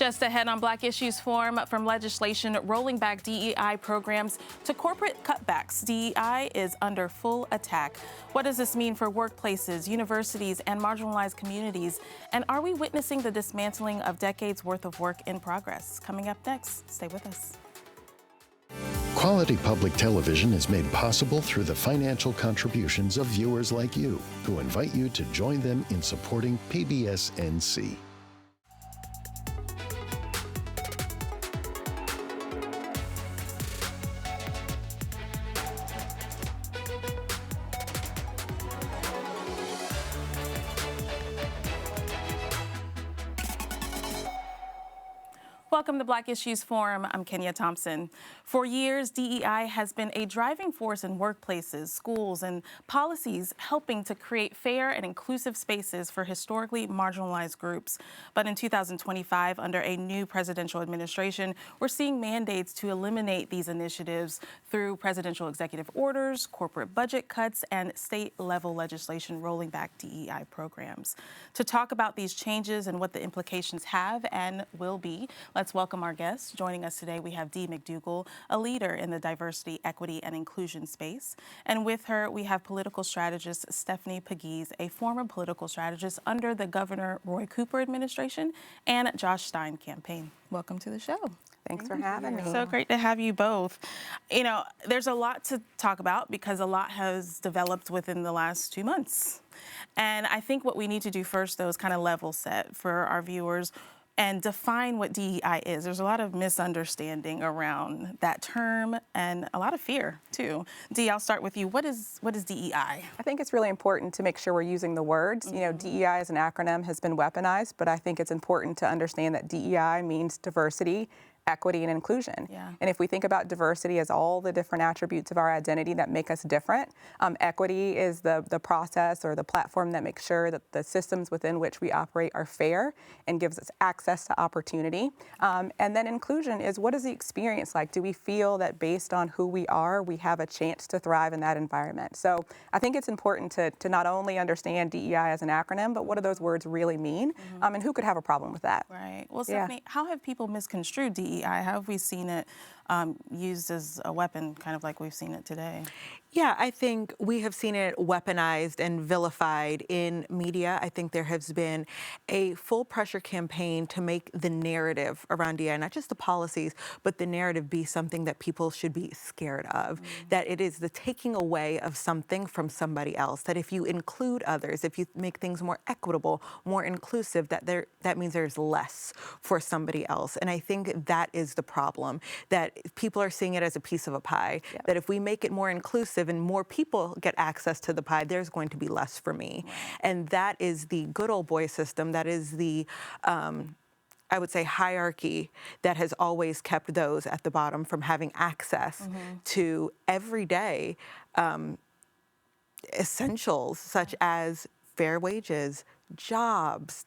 Just ahead on Black Issues Forum, from legislation rolling back DEI programs to corporate cutbacks, DEI is under full attack. What does this mean for workplaces, universities, and marginalized communities? And are we witnessing the dismantling of decades worth of work in progress? Coming up next, stay with us. Quality public television is made possible through the financial contributions of viewers like you, who invite you to join them in supporting PBS NC. Welcome to Black Issues Forum. I'm Kenia Thompson. For years, DEI has been a driving force in workplaces, schools, and policies helping to create fair and inclusive spaces for historically marginalized groups. But in 2025, under a new presidential administration, we're seeing mandates to eliminate these initiatives through presidential executive orders, corporate budget cuts, and state-level legislation rolling back DEI programs. To talk about these changes and what the implications have and will be, let's welcome our guests. Joining us today, we have Dee McDougal, a leader in the diversity, equity, and inclusion space. And with her, we have political strategist Stephanie Woolley-Pigues, a former political strategist under the Governor Roy Cooper administration and Josh Stein campaign. Welcome to the show. Thanks for having me. So great to have you both. You know, there's a lot to talk about because a lot has developed within the last 2 months. And I think what we need to do first, though, is kind of level set for our viewers and define what DEI is. There's a lot of misunderstanding around that term and a lot of fear, too. Dee, I'll start with you. What is DEI? I think it's really important to make sure we're using the words. Mm-hmm. You know, DEI as an acronym has been weaponized, but I think it's important to understand that DEI means diversity, equity, and inclusion. Yeah. And if we think about diversity as all the different attributes of our identity that make us different, equity is the process or the platform that makes sure that the systems within which we operate are fair and gives us access to opportunity. And then inclusion is, what is the experience like? Do we feel that based on who we are, we have a chance to thrive in that environment? So I think it's important to not only understand DEI as an acronym, but what do those words really mean? Mm-hmm. And who could have a problem with that? Right. Well, Stephanie, how have people misconstrued DEI? How have we seen it used as a weapon, kind of like we've seen it today? Yeah, I think we have seen it weaponized and vilified in media. I think there has been a full pressure campaign to make the narrative around DEI, not just the policies, but the narrative be something that people should be scared of, that it is the taking away of something from somebody else, that if you include others, if you make things more equitable, more inclusive, that means there's less for somebody else. And I think that is the problem, that people are seeing it as a piece of a pie, that if we make it more inclusive and more people get access to the pie, there's going to be less for me. Right. And that is the good old boy system. That is the, I would say, hierarchy that has always kept those at the bottom from having access to everyday essentials such as fair wages, jobs,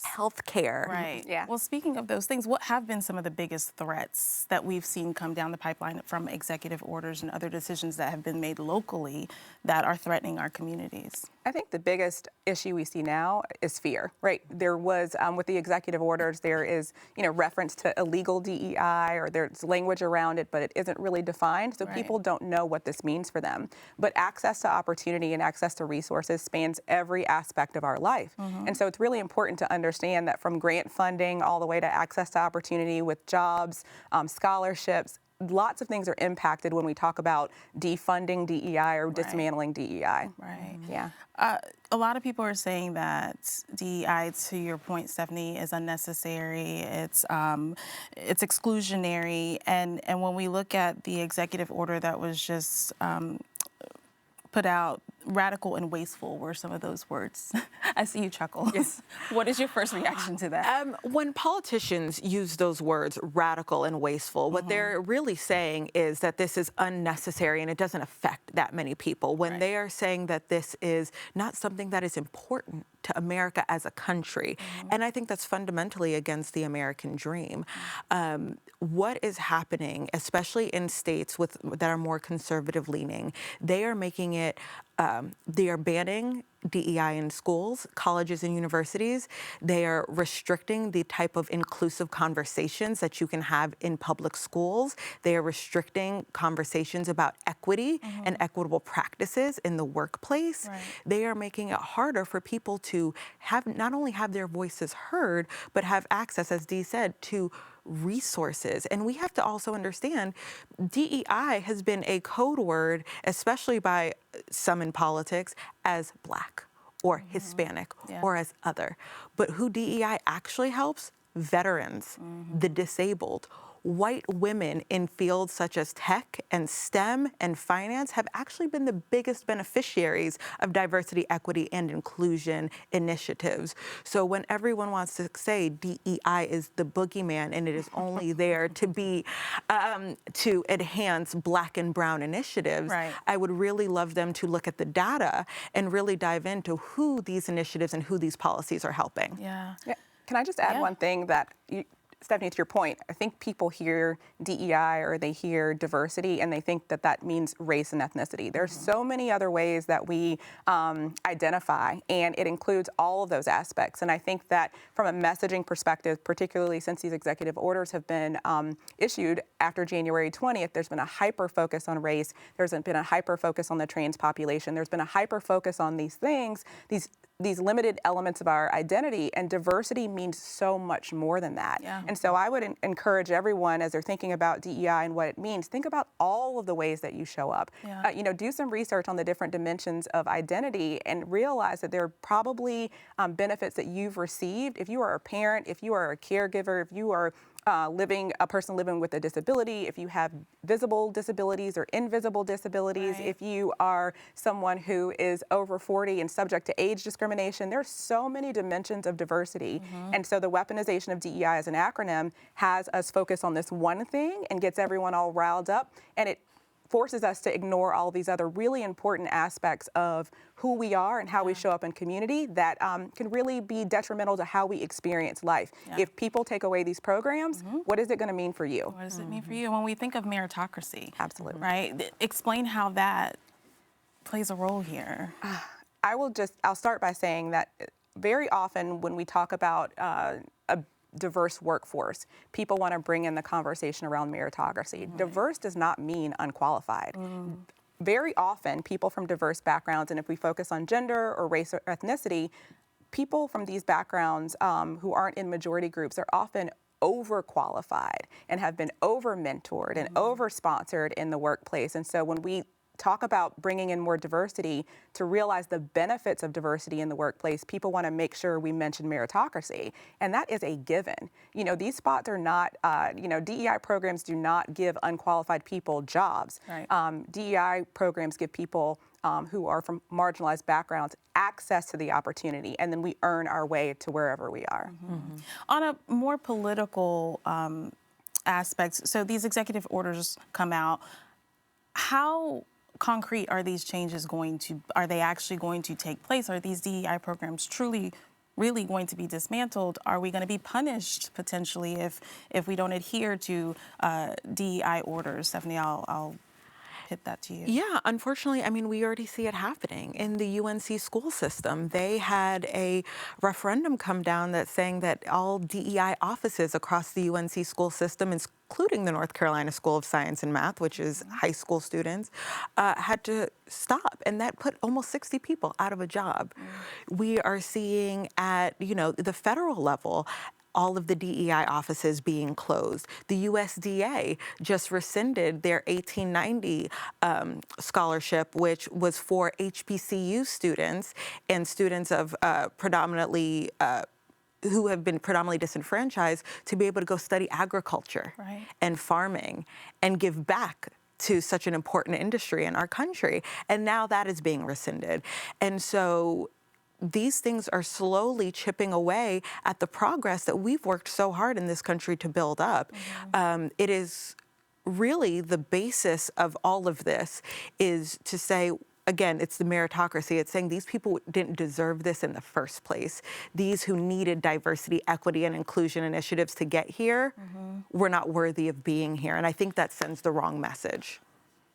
healthcare. Right. Yeah. Well, speaking of those things, what have been some of the biggest threats that we've seen come down the pipeline from executive orders and other decisions that have been made locally that are threatening our communities? I think the biggest issue we see now is fear, right? There was, with the executive orders, there is, reference to illegal DEI, or there's language around it, but it isn't really defined, so people don't know what this means for them. But access to opportunity and access to resources spans every aspect of our life. And so it's really important to understand that from grant funding all the way to access to opportunity with jobs, scholarships, lots of things are impacted when we talk about defunding DEI or dismantling DEI. Right. Yeah. A lot of people are saying that DEI, to your point, Stephanie, is unnecessary. It's exclusionary, and when we look at the executive order that was just put out, radical and wasteful were some of those words. I see you chuckle. Yes. What is your first reaction to that? When politicians use those words, radical and wasteful, what they're really saying is that this is unnecessary and it doesn't affect that many people. When they are saying that this is not something that is important to America as a country. And I think that's fundamentally against the American dream. What is happening, especially in states that are more conservative leaning, they are making it, they are banning DEI in schools, colleges, and universities. They are restricting the type of inclusive conversations that you can have in public schools. They are restricting conversations about equity and equitable practices in the workplace. Right. They are making it harder for people to have not only have their voices heard, but have access, as Dee said, to resources. And we have to also understand DEI has been a code word, especially by some in politics, as Black or Hispanic or as other. But who DEI actually helps? Veterans, the disabled. White women in fields such as tech and STEM and finance have actually been the biggest beneficiaries of diversity, equity, and inclusion initiatives. So when everyone wants to say DEI is the boogeyman and it is only there to be, to enhance Black and brown initiatives, Right. I would really love them to look at the data and really dive into who these initiatives and who these policies are helping. Yeah. Yeah. Can I just add one thing that Stephanie, to your point, I think people hear DEI or they hear diversity and they think that that means race and ethnicity. There's so many other ways that we identify, and it includes all of those aspects. And I think that from a messaging perspective, particularly since these executive orders have been issued after January 20th, there's been a hyper focus on race. There's been a hyper focus on the trans population. There's been a hyper focus on these things, these limited elements of our identity, and diversity means so much more than that. Yeah. And so I would encourage everyone, as they're thinking about DEI and what it means, think about all of the ways that you show up. Yeah. Do some research on the different dimensions of identity and realize that there are probably benefits that you've received. If you are a parent, if you are a caregiver, if you are a person living with a disability, if you have visible disabilities or invisible disabilities, Right. if you are someone who is over 40 and subject to age discrimination, there's so many dimensions of diversity. And so the weaponization of DEI as an acronym has us focus on this one thing and gets everyone all riled up, and it forces us to ignore all these other really important aspects of who we are and how we show up in community that can really be detrimental to how we experience life. Yeah. If people take away these programs, what is it going to mean for you? What does it mean for you? When we think of meritocracy, Absolutely. right? Explain how that plays a role here. I'll start by saying that very often when we talk about a diverse workforce, people want to bring in the conversation around meritocracy. Right. Diverse does not mean unqualified. Very often, people from diverse backgrounds, and if we focus on gender or race or ethnicity, people from these backgrounds who aren't in majority groups are often overqualified and have been over-mentored and over-sponsored in the workplace. And so when we talk about bringing in more diversity to realize the benefits of diversity in the workplace, people want to make sure we mention meritocracy. And that is a given. These spots are not, DEI programs do not give unqualified people jobs. Right. DEI programs give people who are from marginalized backgrounds access to the opportunity, and then we earn our way to wherever we are. On a more political aspect, so these executive orders come out. How concrete are these changes are they actually going to take place? Are these DEI programs truly really going to be dismantled? Are we going to be punished potentially if we don't adhere to DEI orders? Stephanie, I'll hit that to you. Yeah, unfortunately, we already see it happening in the UNC school system. They had a referendum come down that's saying that all DEI offices across the UNC school system, including the North Carolina School of Science and Math, which is high school students, had to stop. And that put almost 60 people out of a job. We are seeing at, the federal level, all of the DEI offices being closed. The USDA just rescinded their 1890 scholarship, which was for HBCU students and students of predominantly who have been predominantly disenfranchised to be able to go study agriculture and farming and give back to such an important industry in our country. And now that is being rescinded. And so these things are slowly chipping away at the progress that we've worked so hard in this country to build up. It is really the basis of all of this is to say, again, it's the meritocracy. It's saying these people didn't deserve this in the first place. These who needed diversity, equity, and inclusion initiatives to get here were not worthy of being here. And I think that sends the wrong message.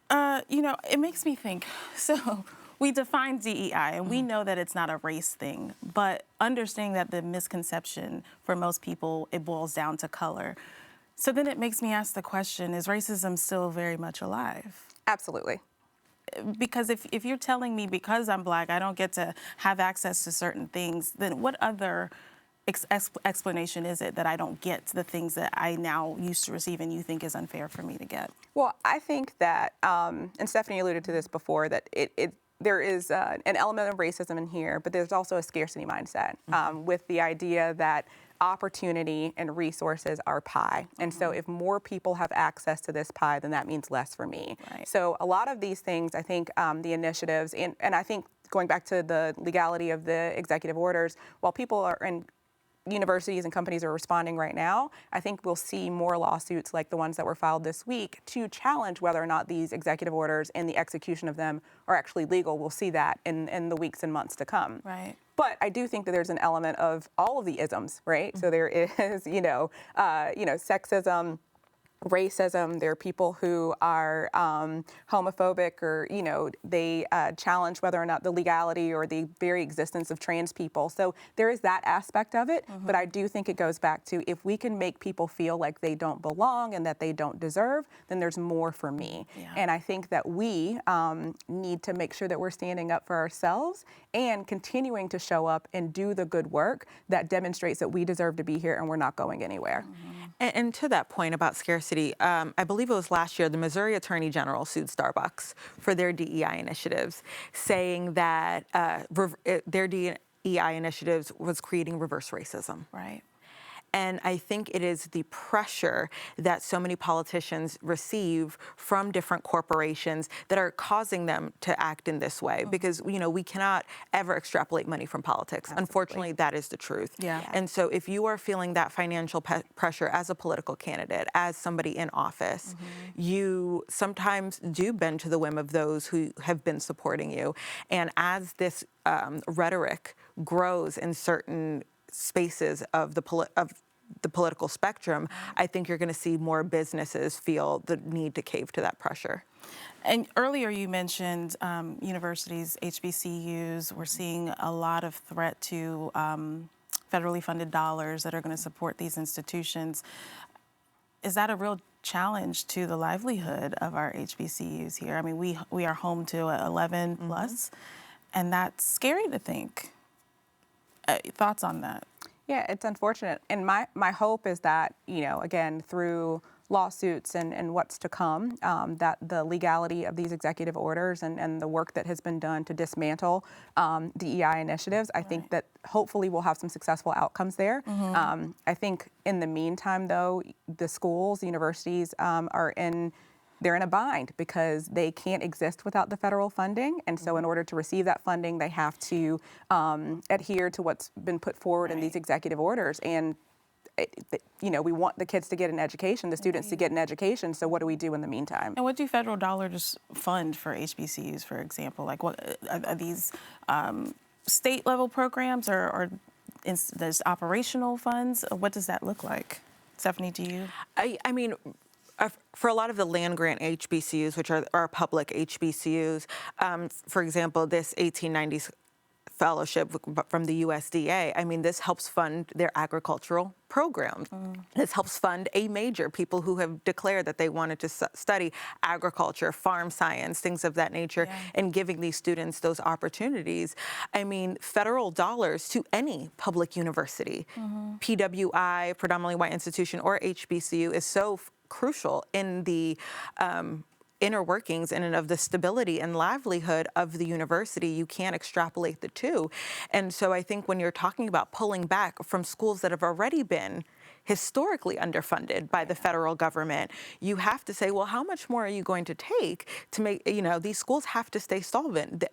It makes me think, so we define DEI, and we know that it's not a race thing, but understanding that the misconception for most people, it boils down to color. So then it makes me ask the question, is racism still very much alive? Absolutely. Because if you're telling me because I'm Black, I don't get to have access to certain things, then what other explanation is it that I don't get the things that I now used to receive and you think is unfair for me to get? Well, I think that, and Stephanie alluded to this before, that there is an element of racism in here, but there's also a scarcity mindset with the idea that opportunity and resources are pie. And so if more people have access to this pie, then that means less for me. Right. So a lot of these things, I think the initiatives, and I think going back to the legality of the executive orders, while people are in universities and companies are responding right now, I think we'll see more lawsuits like the ones that were filed this week to challenge whether or not these executive orders and the execution of them are actually legal. We'll see that in the weeks and months to come. Right. But I do think that there's an element of all of the isms, right? So there is, sexism, racism. There are people who are homophobic, or they challenge whether or not the legality or the very existence of trans people. So there is that aspect of it. But I do think it goes back to, if we can make people feel like they don't belong and that they don't deserve, then there's more for me. Yeah. And I think that we need to make sure that we're standing up for ourselves and continuing to show up and do the good work that demonstrates that we deserve to be here and we're not going anywhere. And to that point about scarcity, I believe it was last year, the Missouri Attorney General sued Starbucks for their DEI initiatives, saying that their DEI initiatives was creating reverse racism. Right. And I think it is the pressure that so many politicians receive from different corporations that are causing them to act in this way. Because, we cannot ever extrapolate money from politics. Absolutely. Unfortunately, that is the truth. Yeah. And so if you are feeling that financial pressure as a political candidate, as somebody in office, you sometimes do bend to the whim of those who have been supporting you. And as this rhetoric grows in certain spaces of the political spectrum, I think you're going to see more businesses feel the need to cave to that pressure. And earlier you mentioned universities, HBCUs. We're seeing a lot of threat to federally funded dollars that are going to support these institutions. Is that a real challenge to the livelihood of our HBCUs here? I mean, we are home to 11 plus, and that's scary to think. Thoughts on that? Yeah, it's unfortunate. And my hope is that, again, through lawsuits and what's to come, that the legality of these executive orders and the work that has been done to dismantle DEI initiatives, I think that hopefully we'll have some successful outcomes there. I think in the meantime, though, the schools, universities they're in a bind because they can't exist without the federal funding. And so in order to receive that funding, they have to adhere to what's been put forward in these executive orders. And, we want the kids to get an education, the students to get an education. So what do we do in the meantime? And what do federal dollars fund for HBCUs, for example? Like, what are these state level programs or there's operational funds? What does that look like? Stephanie, do you? I mean, for a lot of the land grant HBCUs, which are public HBCUs, for example, this 1890s fellowship from the USDA, I mean, this helps fund their agricultural programs. This helps fund a major, people who have declared that they wanted to study agriculture, farm science, things of that nature, and giving these students those opportunities. I mean, federal dollars to any public university, PWI, predominantly white institution, or HBCU is so crucial in the inner workings and of the stability and livelihood of the university. You can't extrapolate the two. And so I think when you're talking about pulling back from schools that have already been historically underfunded by the federal government, you have to say, well, how much more are you going to take to make, these schools have to stay solvent.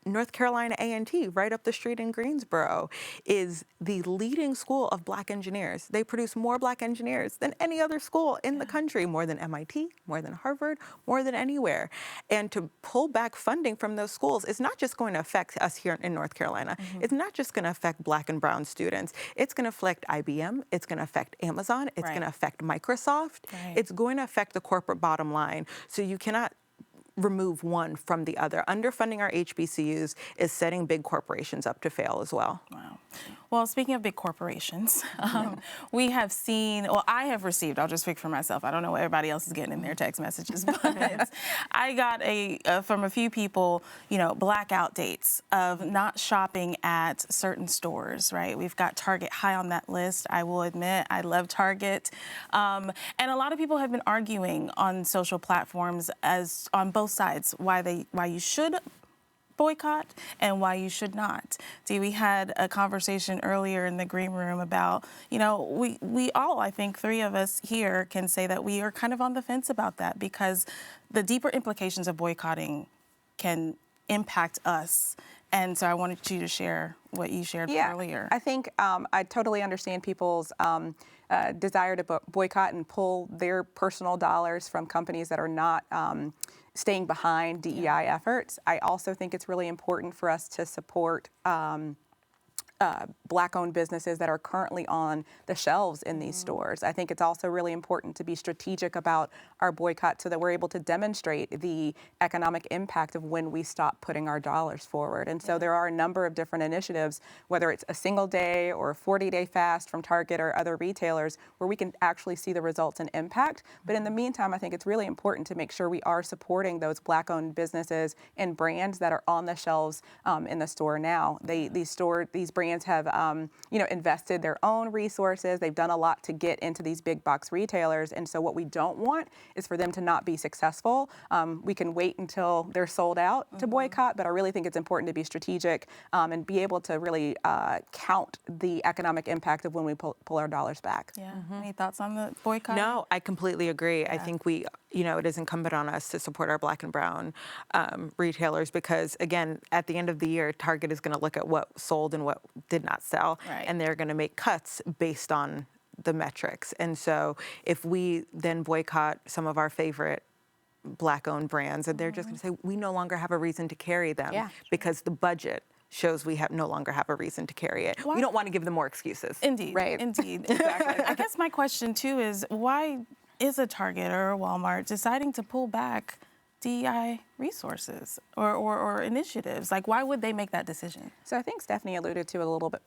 North Carolina A&T, right up the street in Greensboro, is the leading school of Black engineers. They produce more Black engineers than any other school in the country, more than MIT, more than Harvard, more than anywhere. And to pull back funding from those schools is not just going to affect us here in North Carolina. It's not just going to affect Black and brown students. It's going to affect IBM. It's going to affect Amazon. It's going to affect Microsoft. It's going to affect the corporate bottom line. So you cannot remove one from the other. Underfunding our HBCUs is setting big corporations up to fail as well. Wow. Well, speaking of big corporations, we have seen, well, I have received, I'll just speak for myself. I don't know what everybody else is getting in their text messages, but I got from a few people, blackout dates of not shopping at certain stores, right? We've got Target high on that list. I will admit, I love Target. And a lot of people have been arguing on social platforms as on both sides why you should boycott and why you should not. Dee, we had a conversation earlier in the green room about, we all, I think 3 of us here can say that we are kind of on the fence about that because the deeper implications of boycotting can impact us. And so I wanted you to share what you shared earlier. I think I totally understand people's desire to boycott and pull their personal dollars from companies that are not staying behind DEI efforts. I also think it's really important for us to support Black-owned businesses that are currently on the shelves in these stores. I think it's also really important to be strategic about our boycott so that we're able to demonstrate the economic impact of when we stop putting our dollars forward. And so there are a number of different initiatives, whether it's a single day or a 40-day fast from Target or other retailers, where we can actually see the results and impact. But in the meantime, I think it's really important to make sure we are supporting those Black-owned businesses and brands that are on the shelves in the store now. These brands have invested their own resources. They've done a lot to get into these big box retailers. And so what we don't want is for them to not be successful. We can wait until they're sold out to boycott, but I really think it's important to be strategic and be able to really count the economic impact of when we pull our dollars back. Yeah. Any thoughts on the boycott? No, I completely agree. Yeah. I think it is incumbent on us to support our Black and brown retailers because, again, at the end of the year, Target is going to look at what sold and what did not sell, and they're going to make cuts based on the metrics. And so if we then boycott some of our favorite Black-owned brands, and they're just going to say, we no longer have a reason to carry them because the budget shows we no longer have a reason to carry it. Why? We don't want to give them more excuses. Indeed, right? Indeed, exactly. I guess my question too is why is a Target or a Walmart deciding to pull back DEI resources or initiatives? Like, why would they make that decision? So I think Stephanie alluded to it a little bit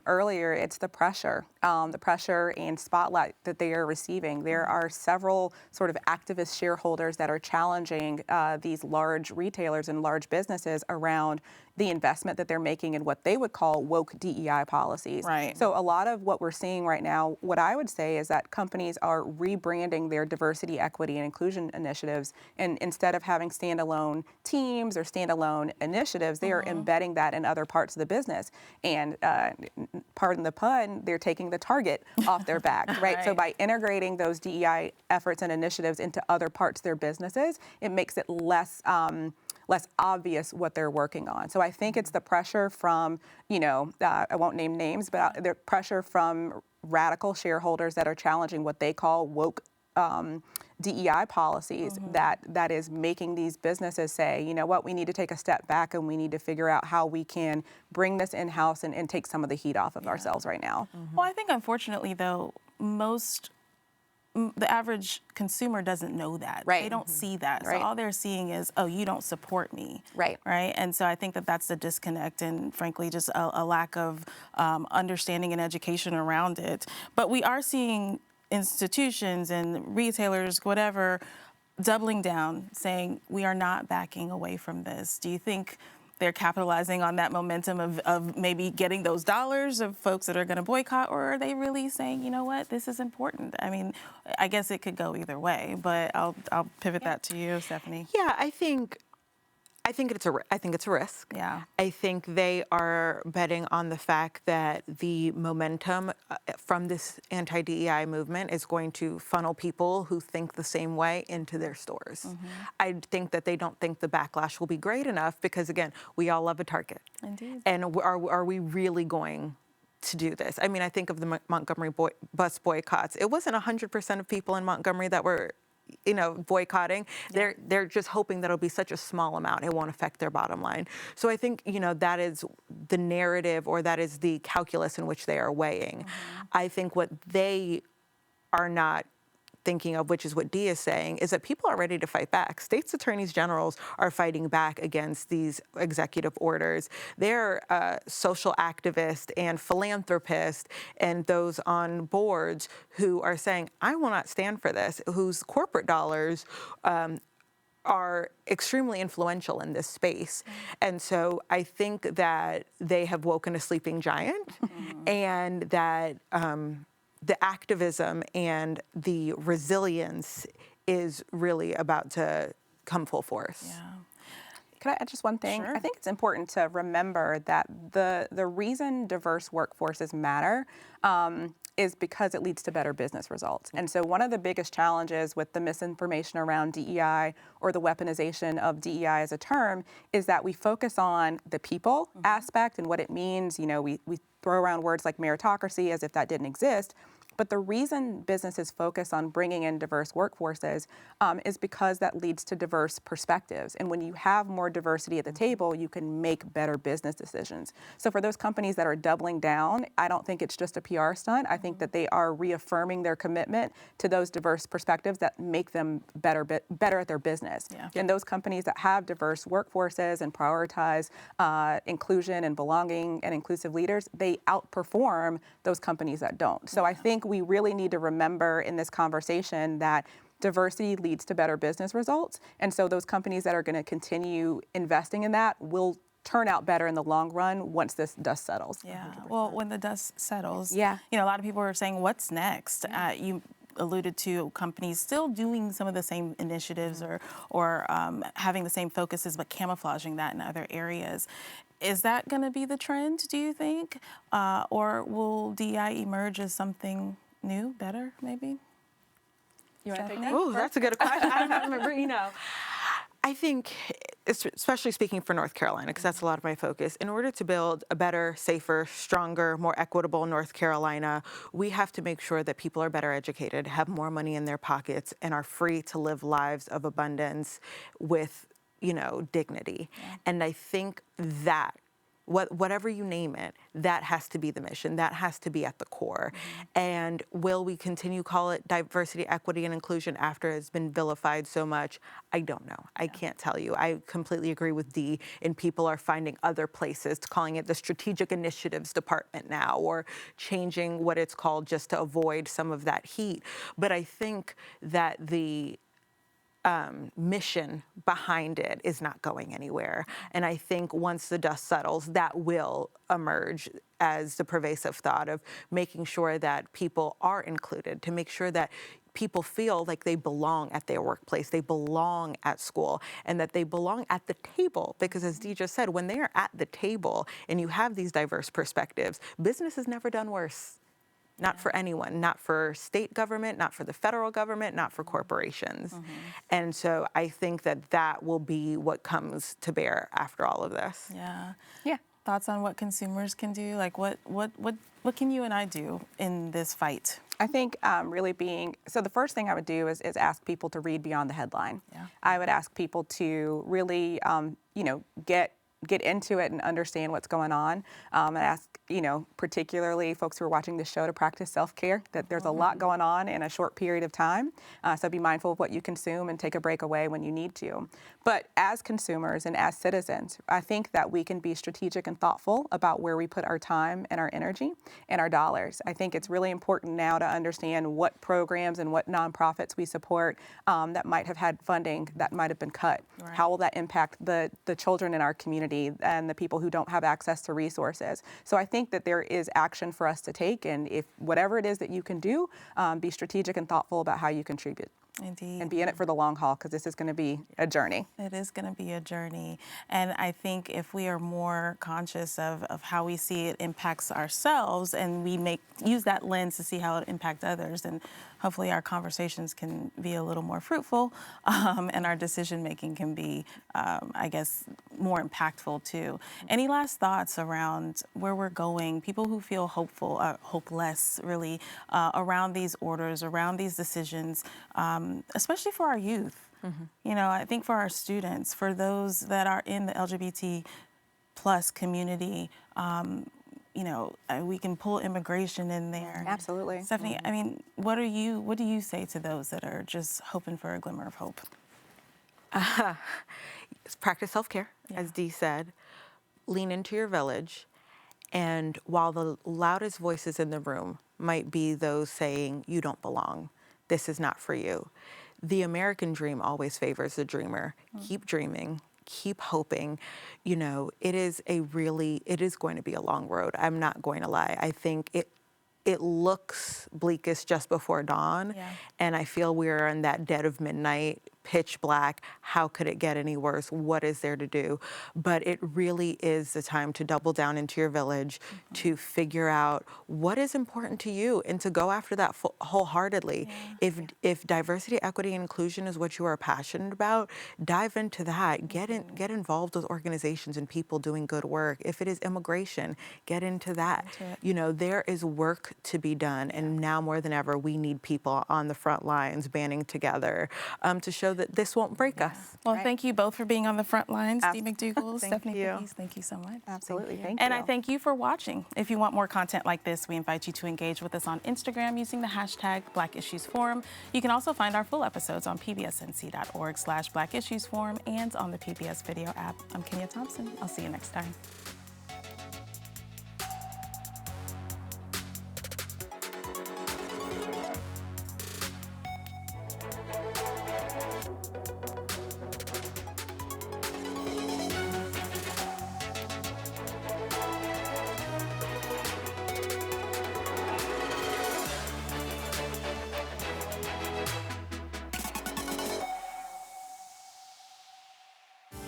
earlier. It's the pressure and spotlight that they are receiving. There are several sort of activist shareholders that are challenging these large retailers and large businesses around the investment that they're making in what they would call woke DEI policies. Right. So a lot of what we're seeing right now, what I would say is that companies are rebranding their diversity, equity, and inclusion initiatives, and instead of having standalone teams or standalone initiatives, they are embedding that in other parts of the business. And pardon the pun, they're taking the target off their back, right? So by integrating those DEI efforts and initiatives into other parts of their businesses, it makes it less obvious what they're working on. So I think it's the pressure from, I won't name names, but the pressure from radical shareholders that are challenging what they call woke DEI policies that is making these businesses say, you know what, we need to take a step back and we need to figure out how we can bring this in-house and take some of the heat off of ourselves right now. Well, I think unfortunately though, the average consumer doesn't know that. Right. They don't see that. So Right. all they're seeing is, oh, you don't support me. Right. Right. And so I think that that's the disconnect and frankly just a lack of understanding and education around it. But we are seeing institutions and retailers, whatever, doubling down, saying we are not backing away from this. Do you think they're capitalizing on that momentum of maybe getting those dollars of folks that are going to boycott, or are they really saying, you know what, this is important? I mean, I guess it could go either way, but I'll pivot that to you, Stephanie. Yeah, I think it's a risk. Yeah. I think they are betting on the fact that the momentum from this anti-DEI movement is going to funnel people who think the same way into their stores. I think that they don't think the backlash will be great enough because, again, we all love a Target. Indeed. And are we really going to do this? I mean, I think of the Montgomery bus boycotts. It wasn't 100% of people in Montgomery that were boycotting. Yeah. They're just hoping that it'll be such a small amount, it won't affect their bottom line. So I think, that is the narrative, or that is the calculus in which they are weighing. I think what they are not thinking of, which is what Dee is saying, is that people are ready to fight back. States attorneys generals are fighting back against these executive orders. They're social activists and philanthropists and those on boards who are saying, I will not stand for this, whose corporate dollars are extremely influential in this space. And so I think that they have woken a sleeping giant, and that the activism and the resilience is really about to come full force. Yeah. Can I add just one thing? Sure. I think it's important to remember that the reason diverse workforces matter is because it leads to better business results. And so one of the biggest challenges with the misinformation around DEI or the weaponization of DEI as a term is that we focus on the people aspect and what it means. You know, we throw around words like meritocracy as if that didn't exist. But the reason businesses focus on bringing in diverse workforces is because that leads to diverse perspectives. And when you have more diversity at the table, you can make better business decisions. So for those companies that are doubling down, I don't think it's just a PR stunt. I think that they are reaffirming their commitment to those diverse perspectives that make them better at their business. Yeah. And those companies that have diverse workforces and prioritize inclusion and belonging and inclusive leaders, they outperform those companies that don't. So I think we really need to remember in this conversation that diversity leads to better business results. And so those companies that are going to continue investing in that will turn out better in the long run once this dust settles. Yeah. Well, when the dust settles, Yeah. you know, a lot of people are saying, what's next? You alluded to companies still doing some of the same initiatives or having the same focuses, but camouflaging that in other areas. Is that going to be the trend, do you think? Or will DEI emerge as something new, better, maybe? You want to take that? Oh, that's a good question. I don't remember, you know. I think, especially speaking for North Carolina, because that's a lot of my focus, in order to build a better, safer, stronger, more equitable North Carolina, we have to make sure that people are better educated, have more money in their pockets, and are free to live lives of abundance with, you know, dignity. Yeah. And I think that whatever you name it, that has to be the mission. That has to be at the core. And will we continue call it diversity, equity, and inclusion after it's been vilified so much? I don't know. I can't tell you. I completely agree with Dee, and people are finding other places, calling it the Strategic Initiatives Department now, or changing what it's called just to avoid some of that heat. But I think that the mission behind it is not going anywhere. And I think once the dust settles, that will emerge as the pervasive thought of making sure that people are included, to make sure that people feel like they belong at their workplace, they belong at school, and that they belong at the table. Because as Dee just said, when they are at the table and you have these diverse perspectives, business has never done worse. Not for anyone, not for state government, not for the federal government, not for corporations. And so I think that that will be what comes to bear after all of this. Yeah. Yeah. Thoughts on what consumers can do? Like what can you and I do in this fight? I think really so the first thing I would do is ask people to read beyond the headline. Yeah. I would ask people to really, get into it and understand what's going on. And ask, particularly folks who are watching this show to practice self-care, that there's a lot going on in a short period of time. So be mindful of what you consume and take a break away when you need to. But as consumers and as citizens, I think that we can be strategic and thoughtful about where we put our time and our energy and our dollars. I think it's really important now to understand what programs and what nonprofits we support that might have had funding that might have been cut. Right. How will that impact the children in our community and the people who don't have access to resources? So I think that there is action for us to take, and if whatever it is that you can do, be strategic and thoughtful about how you contribute. Indeed. And be in it for the long haul, because this is going to be a journey. It is going to be a journey. And I think if we are more conscious of how we see it impacts ourselves, and we use that lens to see how it impacts others, then hopefully our conversations can be a little more fruitful, and our decision making can be, more impactful too. Any last thoughts around where we're going? People who feel hopeless, really, around these orders, around these decisions, especially for our youth. I think for our students, for those that are in the LGBT plus community, we can pull immigration in there. Absolutely. Stephanie, I mean, what do you say to those that are just hoping for a glimmer of hope? Practice self-care, as Dee said. Lean into your village. And while the loudest voices in the room might be those saying, you don't belong, this is not for you, the American dream always favors the dreamer. Keep dreaming. Keep hoping. It is going to be a long road. I'm not going to lie. I think it looks bleakest just before dawn. Yeah. And I feel we're in that dead of midnight, pitch black. How could it get any worse? What is there to do? But it really is the time to double down into your village, to figure out what is important to you and to go after that wholeheartedly. Yeah. If diversity, equity, and inclusion is what you are passionate about, dive into that. Get involved with organizations and people doing good work. If it is immigration, get into that. There is work to be done, and now more than ever, we need people on the front lines banding together to show that this won't break us. Well, thank you both for being on the front lines. Dee McDougal, Thank Stephanie you. Woolley-Pigues, thank you so much. Absolutely. Thank And you. I thank you for watching. If you want more content like this, we invite you to engage with us on Instagram using the hashtag Black Issues Forum. You can also find our full episodes on pbsnc.org/Black Issues Forum and on the PBS video app. I'm Kenia Thompson. I'll see you next time.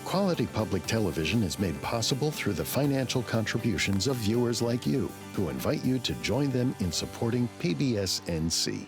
Quality public television is made possible through the financial contributions of viewers like you, who invite you to join them in supporting PBS NC.